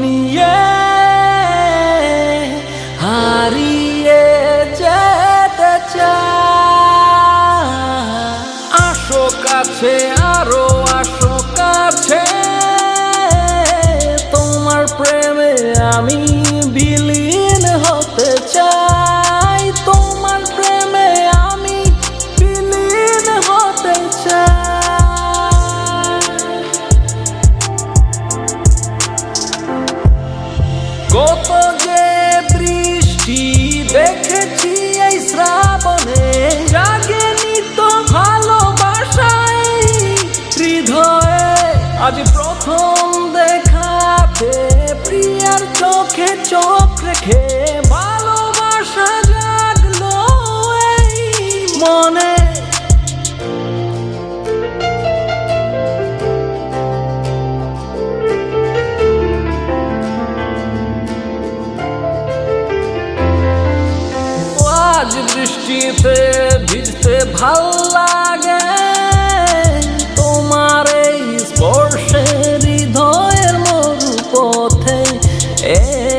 নিয়ে হারিয়ে যেতে চাই। আসো কাছে, আরো আসো কাছে, তোমার প্রেমে আমি বিলীন হতে চাই। তোমার প্রেমে আমি বিলীন হতে চাই। কত যে বৃষ্টি দেখেছি এই শ্রাবণে, জাগেনি তো ভালোবাসায় হৃদয়ে। আজ প্রথম দেখাতে প্রিয়ার চোখে চোখ রেখে ভালোবাসা জাগলো এই মনে। আজ বৃষ্টিতে ভিজতে ভাল লাগে, তোমার এই স্পর্শে হৃদয়ের মরুপথে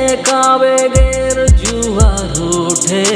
এক আবেগের জোয়ার ওঠে।